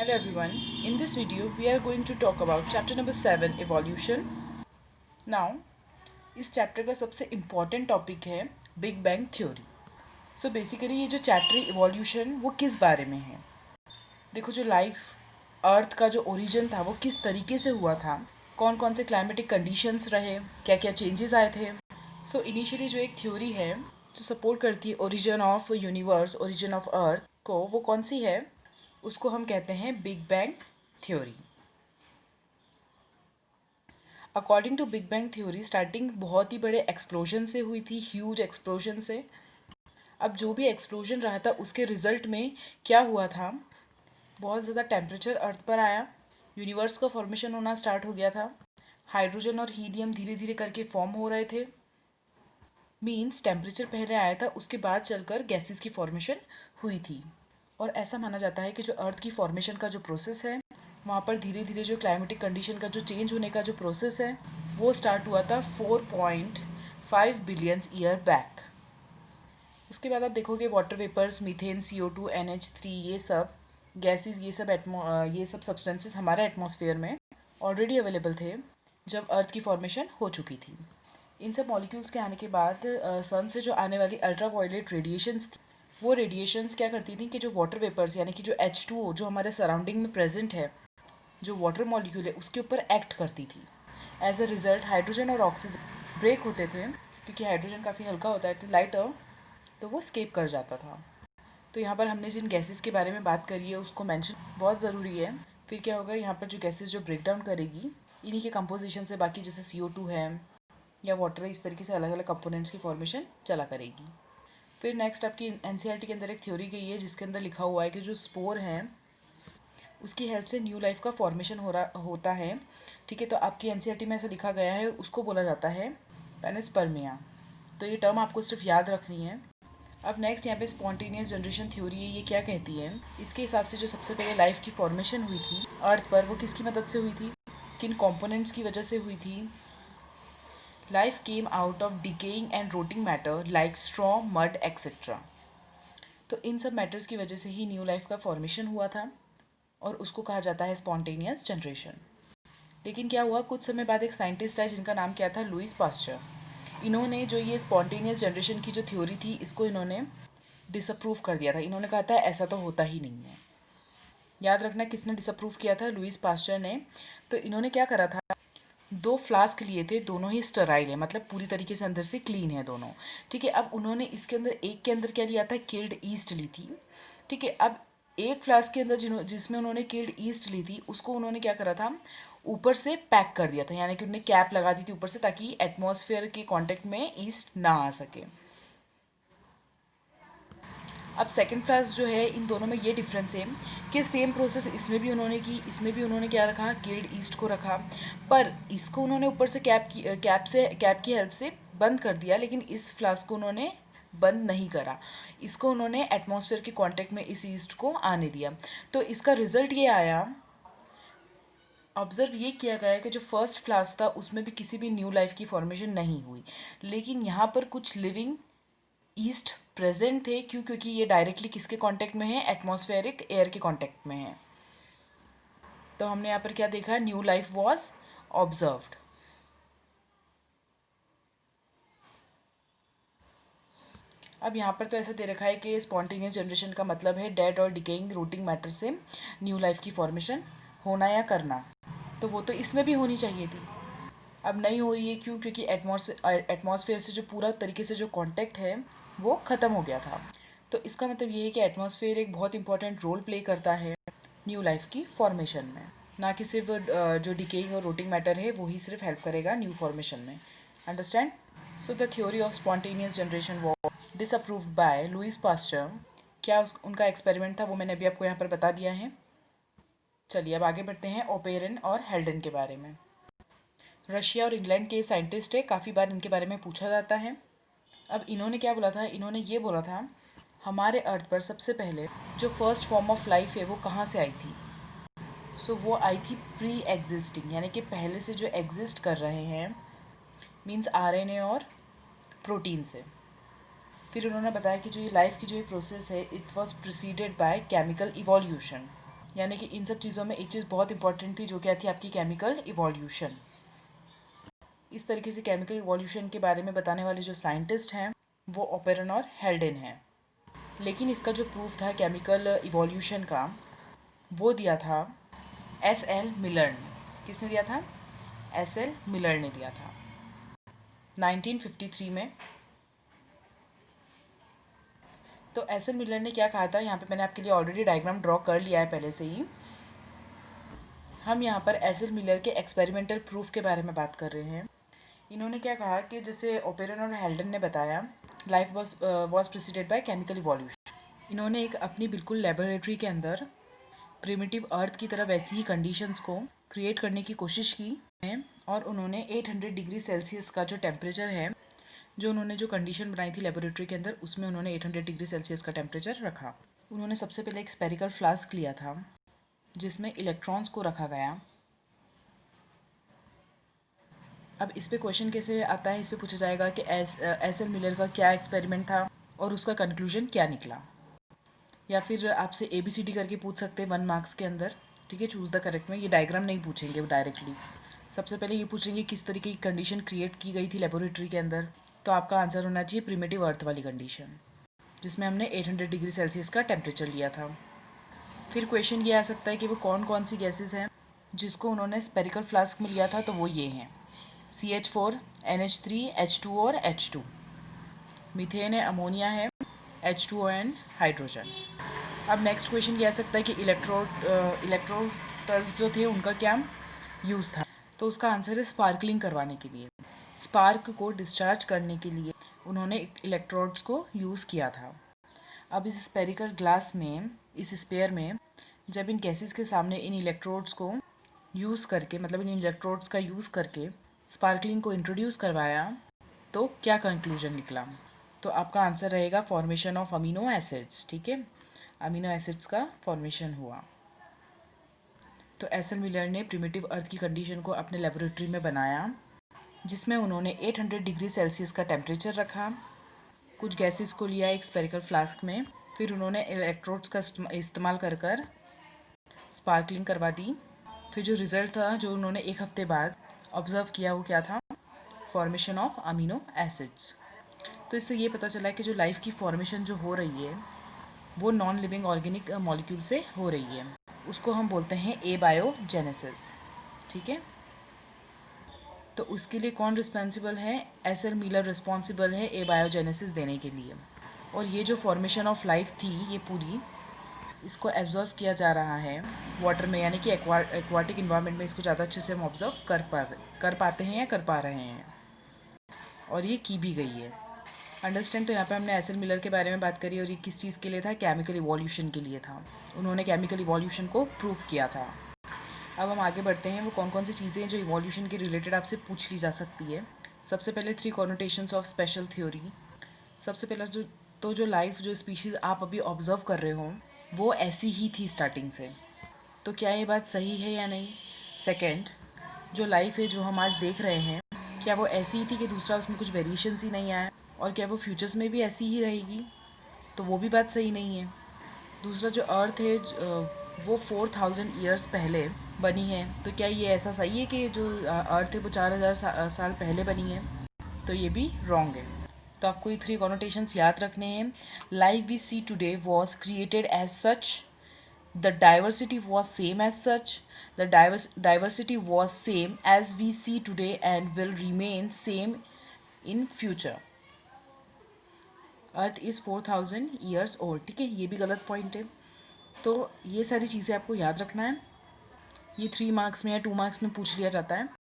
Hello everyone, in this video we are going to talk about chapter number 7 evolution. Now इस chapter का सबसे important topic है big bang theory. So basically ये जो chapter evolution वो किस बारे में है. देखो जो लाइफ अर्थ का जो ओरिजिन था वो किस तरीके से हुआ था, कौन कौन से क्लाइमेटिक कंडीशंस रहे, क्या क्या चेंजेस आए थे. सो इनिशियली जो एक थ्योरी है जो सपोर्ट करती है origin of universe, origin of earth को, वो कौन सी है, उसको हम कहते हैं big bang theory. According to big bang theory starting बहुत ही बड़े एक्सप्लोजन से हुई थी, ह्यूज एक्सप्लोजन से. अब जो भी एक्सप्लोजन रहा था उसके रिजल्ट में क्या हुआ था, बहुत ज़्यादा टेम्परेचर अर्थ पर आया, यूनिवर्स का फॉर्मेशन होना स्टार्ट हो गया था, हाइड्रोजन और हीलियम धीरे धीरे करके फॉर्म हो रहे थे. मीन्स टेम्परेचर पहले आया था, उसके बाद चलकर गैसेस की फॉर्मेशन हुई थी. और ऐसा माना जाता है कि जो अर्थ की फॉर्मेशन का जो प्रोसेस है वहाँ पर धीरे धीरे जो क्लाइमेटिक कंडीशन का जो चेंज होने का जो प्रोसेस है वो स्टार्ट हुआ था 4.5 बिलियंस ईयर बैक. उसके बाद आप देखोगे water vapours, methane, CO2, NH3, ये सब गैसेस, ये सब सब्सटेंसेस हमारे एटमॉस्फेयर में ऑलरेडी अवेलेबल थे जब अर्थ की फॉर्मेशन हो चुकी थी. इन सब मॉलिक्यूल्स के आने के बाद सन से जो आने वाली अल्ट्रा वायलेट रेडिएशंस थी, वो रेडिएशंस क्या करती थी कि जो वाटर वेपर्स यानी कि जो H2O जो हमारे सराउंडिंग में प्रेजेंट है, जो वाटर मॉलिक्यूल है उसके ऊपर एक्ट करती थी. एज अ रिजल्ट हाइड्रोजन और ऑक्सीजन ब्रेक होते थे, क्योंकि हाइड्रोजन काफ़ी हल्का होता है, लाइटर, तो वो स्केप कर जाता था. तो यहाँ पर हमने जिन गैसेस के बारे में बात करी है उसको मेंशन बहुत ज़रूरी है. फिर क्या होगा, यहाँ पर जो गैसेस जो ब्रेक डाउन करेगी इन्हीं के कंपोजिशन से बाकी जैसे CO2 है या वाटर है, इस तरीके से अलग अलग कंपोनेंट्स की फॉर्मेशन चला करेगी. फिर नेक्स्ट आपकी NCERT के अंदर एक थ्योरी गई है जिसके अंदर लिखा हुआ है कि जो स्पोर हैं उसकी हेल्प से न्यू लाइफ का फॉर्मेशन होता है. ठीक है, तो आपकी NCERT में ऐसा लिखा गया है, उसको बोला जाता है पैनस्पर्मिया. तो ये टर्म आपको सिर्फ याद रखनी है. अब नेक्स्ट यहाँ पे स्पॉन्टेनियस जनरेशन थ्योरी है, ये क्या कहती है. इसके हिसाब से जो सबसे पहले लाइफ की फॉर्मेशन हुई थी अर्थ पर वो किसकी मदद से हुई थी, किन कंपोनेंट्स की वजह से हुई थी. Life came out of decaying and rotting matter like straw, mud etcetera. तो इन सब मैटर्स की वजह से ही न्यू लाइफ का फॉर्मेशन हुआ था और उसको कहा जाता है स्पॉन्टेनियस जनरेशन. लेकिन क्या हुआ, कुछ समय बाद एक साइंटिस्ट है जिनका नाम क्या था, लुईस पास्चर. इन्होंने जो ये स्पॉन्टेनियस जनरेशन की जो थ्योरी थी इसको इन्होंने डिसअप्रूव कर दिया था. इन्होंने कहा था ऐसा तो होता ही नहीं है. याद रखना किसने डिसअप्रूव किया था, लुईस पास्चर ने. तो इन्होंने क्या करा था, 2 फ्लास्क लिए थे, दोनों ही स्टराइल है, मतलब पूरी तरीके से अंदर से क्लीन है दोनों. ठीक है, अब उन्होंने इसके अंदर एक के अंदर क्या लिया था, किल्ड ईस्ट ली थी. ठीक है, अब एक फ्लास्क के अंदर जिसमें उन्होंने किल्ड ईस्ट ली थी उसको उन्होंने क्या करा था, ऊपर से पैक कर दिया था, यानी कि उन्होंने कैप लगा दी थी ऊपर से ताकि एटमॉस्फेयर के कांटेक्ट में ईस्ट ना आ सके. अब सेकंड फ्लास्क जो है, इन दोनों में ये डिफरेंस है कि सेम प्रोसेस इसमें भी उन्होंने की, इसमें भी उन्होंने क्या रखा, किल्ड ईस्ट को रखा, पर इसको उन्होंने ऊपर से कैप की हेल्प से बंद कर दिया, लेकिन इस फ्लास्क को उन्होंने बंद नहीं करा. इसको उन्होंने एटमॉस्फेयर के कांटेक्ट में इस ईस्ट को आने दिया. तो इसका रिजल्ट ये आया, ऑब्जर्व ये किया गया कि जो फर्स्ट फ्लास्क था उसमें भी किसी भी न्यू लाइफ की फॉर्मेशन नहीं हुई, लेकिन यहाँ पर कुछ लिविंग ईस्ट प्रेजेंट थे. क्यों, क्योंकि ये डायरेक्टली किसके कांटेक्ट में है, एटमॉस्फेरिक एयर के कांटेक्ट में है. तो हमने यहाँ पर क्या देखा, न्यू लाइफ वाज ऑब्जर्व्ड. अब यहाँ पर तो ऐसा दे रखा है कि स्पॉन्टेनियस जनरेशन का मतलब है डेड और डिकेइंग रूटिंग मैटर से न्यू लाइफ की फॉर्मेशन होना या करना. तो वो तो इसमें भी होनी चाहिए थी, अब नहीं हो रही है. क्यों, क्योंकि एटमॉस्फेयर से जो पूरा तरीके से जो कांटेक्ट है वो ख़त्म हो गया था. तो इसका मतलब ये है कि एटमॉस्फेयर एक बहुत इंपॉर्टेंट रोल प्ले करता है न्यू लाइफ की फॉर्मेशन में, ना कि सिर्फ जो डिकेइंग और रूटिंग मैटर है वो ही सिर्फ हेल्प करेगा न्यू फॉर्मेशन में. Understand. So the theory of spontaneous generation was disapproved by Louis Pasteur. क्या उनका एक्सपेरिमेंट था वो मैंने अभी आपको यहाँ पर बता दिया है. चलिए अब आगे बढ़ते हैं ओपेरन और हेल्डन के बारे में. रशिया और इंग्लैंड के साइंटिस्ट है, काफ़ी बार इनके बारे में पूछा जाता है. अब इन्होंने क्या बोला था, इन्होंने ये बोला था हमारे अर्थ पर सबसे पहले जो फर्स्ट फॉर्म ऑफ लाइफ है वो कहाँ से आई थी. सो वो आई थी प्री एग्जिस्टिंग, यानी कि पहले से जो एग्जिस्ट कर रहे हैं, मीन्स RNA और प्रोटीन से. फिर उन्होंने बताया कि जो ये लाइफ की जो ये प्रोसेस है it was preceded by chemical evolution, यानी कि इन सब चीज़ों में एक चीज़ बहुत इंपॉर्टेंट थी, जो क्या थी आपकी केमिकल इवोल्यूशन। इस तरीके से केमिकल इवोल्यूशन के बारे में बताने वाले जो साइंटिस्ट हैं वो ओपेरन और हेल्डेन हैं। लेकिन इसका जो प्रूफ था केमिकल इवोल्यूशन का, वो दिया था एस.एल. मिलर ने। किसने दिया था? एस.एल. मिलर ने दिया था 1953 में। तो एस.एल. मिलर ने क्या कहा था, यहाँ पे मैंने आपके लिए ऑलरेडी डायग्राम ड्रॉ कर लिया है पहले से ही। हम यहाँ पर एस.एल. मिलर के एक्सपेरिमेंटल प्रूफ के बारे में बात कर रहे हैं। इन्होंने क्या कहा कि जैसे ओपेरन और हेल्डन ने बताया, life was preceded by chemical evolution. इन्होंने एक अपनी बिल्कुल लेबोरेटरी के अंदर प्रिमिटिव अर्थ की तरह वैसी ही कंडीशंस को क्रिएट करने की कोशिश की है, और उन्होंने 800 डिग्री सेल्सियस का जो टेम्परेचर है, जो उन्होंने जो कंडीशन बनाई थी लेबोरेटरी के अंदर, उसमें उन्होंने 800 डिग्री सेल्सियस का टेम्परेचर रखा। उन्होंने सबसे पहले एक स्पेरिकल फ्लास्क लिया था जिसमें इलेक्ट्रॉन्स को रखा गया। अब इस पे क्वेश्चन कैसे आता है, इस पे पूछा जाएगा कि एस.एल. मिलर का क्या एक्सपेरिमेंट था और उसका कंक्लूजन क्या निकला। या फिर आपसे ABCD करके पूछ सकते हैं 1 मार्क्स के अंदर, ठीक है, चूज़ द करेक्ट में। ये डायग्राम नहीं पूछेंगे डायरेक्टली, सबसे पहले ये पूछेंगे किस तरीके की कंडीशन क्रिएट की गई थी लेबोरेटरी के अंदर। तो आपका आंसर होना चाहिए प्रिमिटिव अर्थ वाली कंडीशन, जिसमें हमने 800 डिग्री सेल्सियस का टेम्परेचर लिया था। फिर क्वेश्चन ये आ सकता है कि वो कौन कौन सी गैसेज हैं जिसको उन्होंने स्पेरिकल फ्लास्क में लिया था। तो वो ये हैं CH4, NH3, H2 और H2। मीथेन है, अमोनिया है, H2O एंड हाइड्रोजन। अब नेक्स्ट क्वेश्चन ये आ सकता है कि इलेक्ट्रोस्टर्स जो थे उनका क्या यूज़ था। तो उसका आंसर है स्पार्कलिंग करवाने के लिए, स्पार्क को डिस्चार्ज करने के लिए उन्होंने इलेक्ट्रोड्स को यूज़ किया था। अब इस स्पेरिकल ग्लास में, इस स्पेयर में, जब इन गैसेस के सामने इन इलेक्ट्रोड्स को यूज़ करके, मतलब इन इलेक्ट्रोड्स का यूज़ करके स्पार्कलिंग को इंट्रोड्यूस करवाया, तो क्या कंक्लूजन निकला। तो आपका आंसर रहेगा फॉर्मेशन ऑफ अमीनो एसिड्स, ठीक है, अमीनो एसिड्स का फॉर्मेशन हुआ। तो एस.एल. मिलर ने प्रिमिटिव अर्थ की कंडीशन को अपने लेबोरेटरी में बनाया, जिसमें उन्होंने 800 डिग्री सेल्सियस का टेम्परेचर रखा, कुछ गैसेस को लिया एक स्पेरिकल फ्लास्क में, फिर उन्होंने इलेक्ट्रोड्स का इस्तेमाल कर कर स्पार्कलिंग करवा दी। फिर जो रिज़ल्ट था, जो उन्होंने 1 हफ्ते बाद ऑब्जर्व किया, वो क्या था, फॉर्मेशन ऑफ अमीनो एसिड्स। तो इससे ये पता चला कि जो लाइफ की फॉर्मेशन जो हो रही है वो नॉन लिविंग ऑर्गेनिक मॉलिक्यूल से हो रही है, उसको हम बोलते हैं एबायोजेनेसिस, ठीक है। तो उसके लिए कौन रिस्पॉन्सिबल है, एस.एल. मिलर रिस्पॉन्सिबल है एबायोजेनेसिस देने के लिए। और ये जो फॉर्मेशन ऑफ लाइफ थी, ये पूरी, इसको ऑब्जर्व किया जा रहा है वाटर में, यानी कि एक्वाटिक इन्वायरमेंट में इसको ज़्यादा अच्छे से हम ऑब्जर्व कर पाते हैं या कर पा रहे हैं, और ये की भी गई है। अंडरस्टैंड। तो यहाँ पे हमने एस.एल. मिलर के बारे में बात करी, और ये किस चीज़ के लिए था, केमिकल इवोल्यूशन के लिए था। उन्होंने केमिकल इवोल्यूशन को प्रूव किया था। अब हम आगे बढ़ते हैं, वो कौन कौन सी चीज़ें हैं जो इवोल्यूशन के रिलेटेड आपसे पूछ ली जा सकती है। सबसे पहले 3 कॉनोटेशंस ऑफ स्पेशल थ्योरी। सबसे पहला जो लाइफ, जो स्पीशीज़ आप अभी ऑब्जर्व कर रहे हो, वो ऐसी ही थी स्टार्टिंग से। तो क्या ये बात सही है या नहीं। सेकेंड, जो लाइफ है जो हम आज देख रहे हैं, क्या वो ऐसी ही थी कि दूसरा उसमें कुछ वेरिएशंस ही नहीं आया, और क्या वो फ्यूचर्स में भी ऐसी ही रहेगी। तो वो भी बात सही नहीं है। दूसरा, जो अर्थ है वो 4000 ईयर्स पहले बनी है। तो क्या ये ऐसा सही है कि जो अर्थ है वो 4000 साल पहले बनी है। तो ये भी रॉन्ग है। तो आपको ये 3 कॉनोटेशंस याद रखने हैं। Life we see today was created as such, the diversity was same as such, the diversity was same as we see today and will remain same in future. Earth is 4000 years old, ठीक है, ये भी गलत point है। तो ये सारी चीज़ें आपको याद रखना है। ये 3 मार्क्स में या 2 मार्क्स में पूछ लिया जाता है।